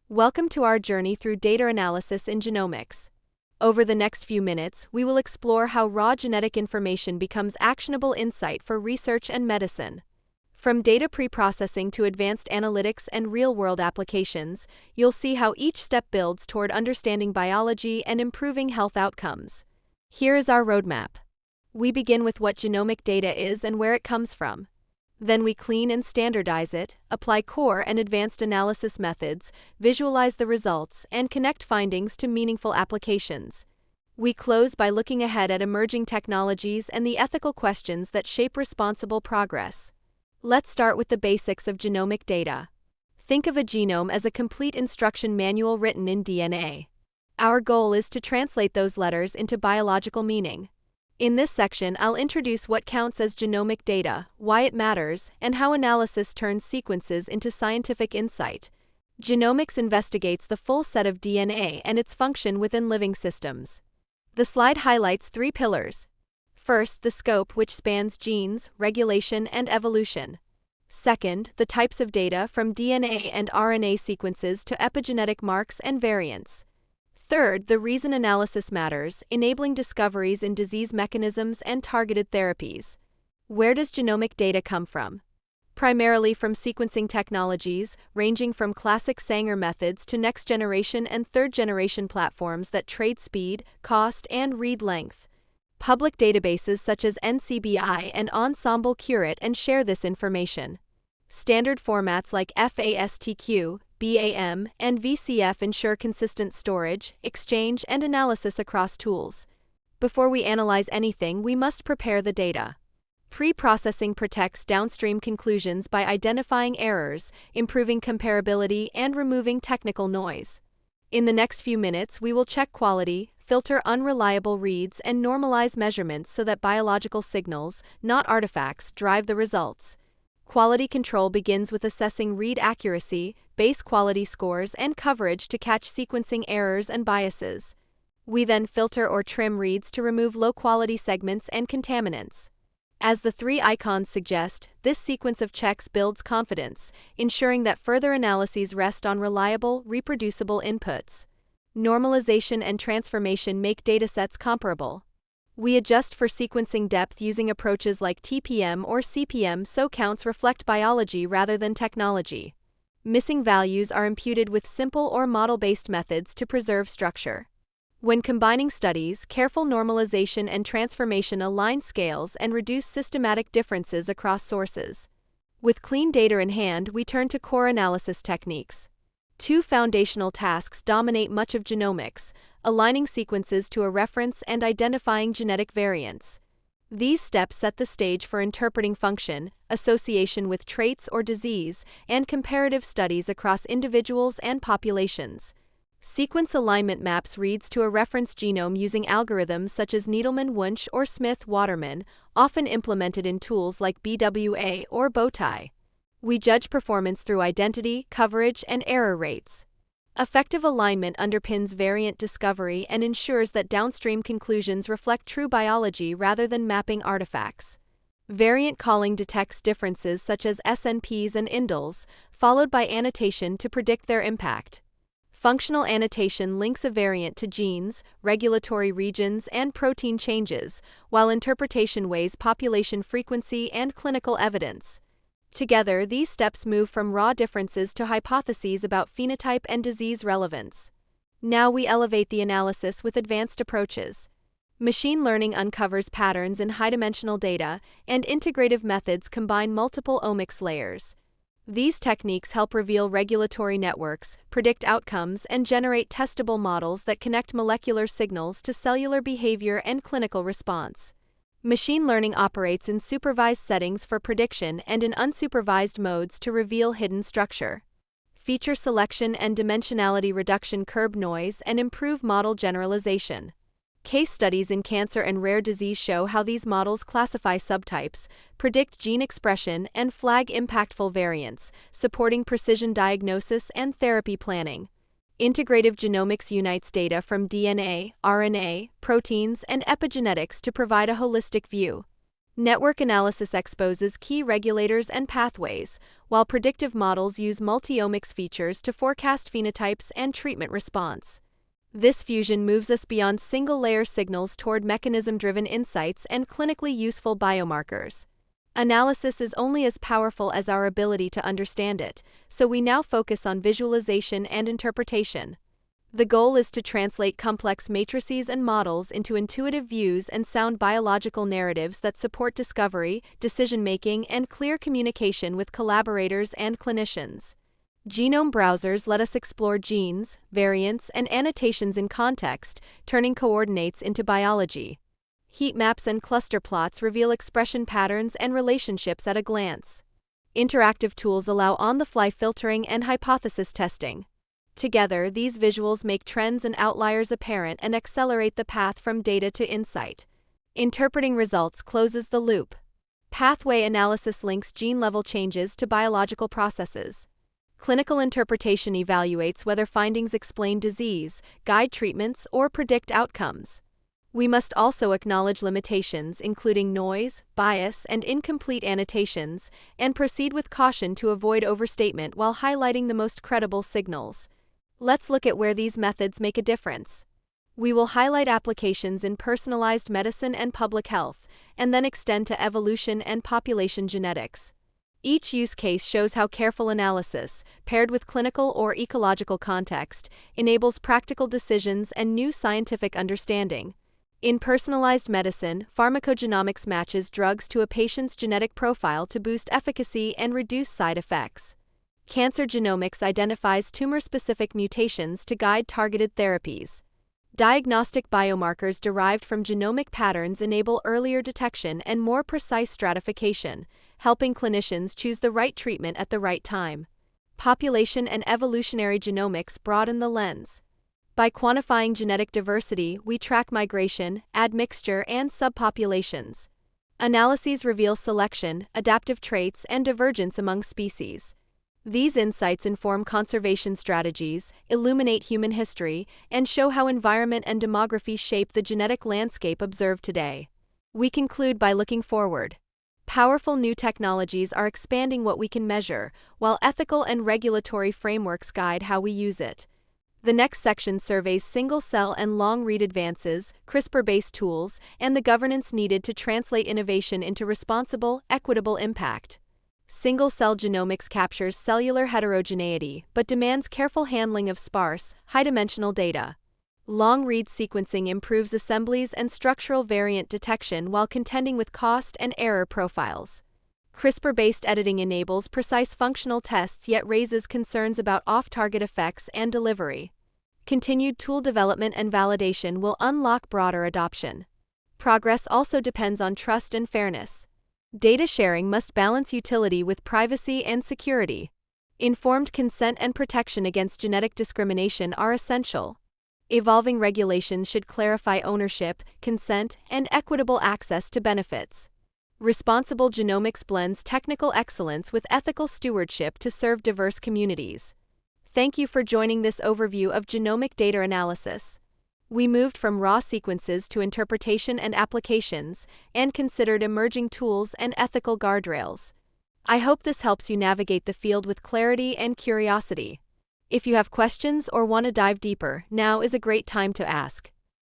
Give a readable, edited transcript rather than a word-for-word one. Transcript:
Welcome to our journey through data analysis in genomics. Over the next few minutes, we will explore how raw genetic information becomes actionable insight for research and medicine. From data preprocessing to advanced analytics and real-world applications, you'll see how each step builds toward understanding biology and improving health outcomes. Here is our roadmap. We begin with what genomic data is and where it comes from. Then we clean and standardize it, apply core and advanced analysis methods, visualize the results, and connect findings to meaningful applications. We close by looking ahead at emerging technologies and the ethical questions that shape responsible progress. Let's start with the basics of genomic data. Think of a genome as a complete instruction manual written in DNA. Our goal is to translate those letters into biological meaning. In this section, I'll introduce what counts as genomic data, why it matters, and how analysis turns sequences into scientific insight. Genomics investigates the full set of DNA and its function within living systems. The slide highlights three pillars. First, the scope, which spans genes, regulation, and evolution. Second, the types of data, from DNA and RNA sequences to epigenetic marks and variants. Third, the reason analysis matters, enabling discoveries in disease mechanisms and targeted therapies. Where does genomic data come from? Primarily from sequencing technologies, ranging from classic Sanger methods to next-generation and third-generation platforms that trade speed, cost, and read length. Public databases such as NCBI and Ensemble curate and share this information. Standard formats like FASTQ, BAM, and VCF ensure consistent storage, exchange, and analysis across tools. Before we analyze anything, we must prepare the data. Pre-processing protects downstream conclusions by identifying errors, improving comparability, and removing technical noise. In the next few minutes, we will check quality, filter unreliable reads, and normalize measurements so that biological signals, not artifacts, drive the results. Quality control begins with assessing read accuracy, base quality scores, and coverage to catch sequencing errors and biases. We then filter or trim reads to remove low-quality segments and contaminants. As the three icons suggest, this sequence of checks builds confidence, ensuring that further analyses rest on reliable, reproducible inputs. Normalization and transformation make datasets comparable. We adjust for sequencing depth using approaches like TPM or CPM so counts reflect biology rather than technology. Missing values are imputed with simple or model-based methods to preserve structure. When combining studies, careful normalization and transformation align scales and reduce systematic differences across sources. With clean data in hand, we turn to core analysis techniques. Two foundational tasks dominate much of genomics: aligning sequences to a reference and identifying genetic variants. These steps set the stage for interpreting function, association with traits or disease, and comparative studies across individuals and populations. Sequence alignment maps reads to a reference genome using algorithms such as Needleman-Wunsch or Smith-Waterman, often implemented in tools like BWA or Bowtie. We judge performance through identity, coverage, and error rates. Effective alignment underpins variant discovery and ensures that downstream conclusions reflect true biology rather than mapping artifacts. Variant calling detects differences such as SNPs and indels, followed by annotation to predict their impact. Functional annotation links a variant to genes, regulatory regions, and protein changes, while interpretation weighs population frequency and clinical evidence. Together, these steps move from raw differences to hypotheses about phenotype and disease relevance. Now we elevate the analysis with advanced approaches. Machine learning uncovers patterns in high-dimensional data, and integrative methods combine multiple omics layers. These techniques help reveal regulatory networks, predict outcomes, and generate testable models that connect molecular signals to cellular behavior and clinical response. Machine learning operates in supervised settings for prediction and in unsupervised modes to reveal hidden structure. Feature selection and dimensionality reduction curb noise and improve model generalization. Case studies in cancer and rare disease show how these models classify subtypes, predict gene expression, and flag impactful variants, supporting precision diagnosis and therapy planning. Integrative genomics unites data from DNA, RNA, proteins, and epigenetics to provide a holistic view. Network analysis exposes key regulators and pathways, while predictive models use multi-omics features to forecast phenotypes and treatment response. This fusion moves us beyond single-layer signals toward mechanism-driven insights and clinically useful biomarkers. Analysis is only as powerful as our ability to understand it, so we now focus on visualization and interpretation. The goal is to translate complex matrices and models into intuitive views and sound biological narratives that support discovery, decision-making, and clear communication with collaborators and clinicians. Genome browsers let us explore genes, variants, and annotations in context, turning coordinates into biology. Heat maps and cluster plots reveal expression patterns and relationships at a glance. Interactive tools allow on-the-fly filtering and hypothesis testing. Together, these visuals make trends and outliers apparent and accelerate the path from data to insight. Interpreting results closes the loop. Pathway analysis links gene-level changes to biological processes. Clinical interpretation evaluates whether findings explain disease, guide treatments, or predict outcomes. We must also acknowledge limitations, including noise, bias, and incomplete annotations, and proceed with caution to avoid overstatement while highlighting the most credible signals. Let's look at where these methods make a difference. We will highlight applications in personalized medicine and public health, and then extend to evolution and population genetics. Each use case shows how careful analysis, paired with clinical or ecological context, enables practical decisions and new scientific understanding. In personalized medicine, pharmacogenomics matches drugs to a patient's genetic profile to boost efficacy and reduce side effects. Cancer genomics identifies tumor-specific mutations to guide targeted therapies. Diagnostic biomarkers derived from genomic patterns enable earlier detection and more precise stratification, helping clinicians choose the right treatment at the right time. Population and evolutionary genomics broaden the lens. By quantifying genetic diversity, we track migration, admixture, and subpopulations. Analyses reveal selection, adaptive traits, and divergence among species. These insights inform conservation strategies, illuminate human history, and show how environment and demography shape the genetic landscape observed today. We conclude by looking forward. Powerful new technologies are expanding what we can measure, while ethical and regulatory frameworks guide how we use it. The next section surveys single-cell and long-read advances, CRISPR-based tools, and the governance needed to translate innovation into responsible, equitable impact. Single-cell genomics captures cellular heterogeneity but demands careful handling of sparse, high-dimensional data. Long-read sequencing improves assemblies and structural variant detection while contending with cost and error profiles. CRISPR-based editing enables precise functional tests yet raises concerns about off-target effects and delivery. Continued tool development and validation will unlock broader adoption. Progress also depends on trust and fairness. Data sharing must balance utility with privacy and security. Informed consent and protection against genetic discrimination are essential. Evolving regulations should clarify ownership, consent, and equitable access to benefits. Responsible genomics blends technical excellence with ethical stewardship to serve diverse communities. Thank you for joining this overview of genomic data analysis. We moved from raw sequences to interpretation and applications, and considered emerging tools and ethical guardrails. I hope this helps you navigate the field with clarity and curiosity. If you have questions or want to dive deeper, now is a great time to ask.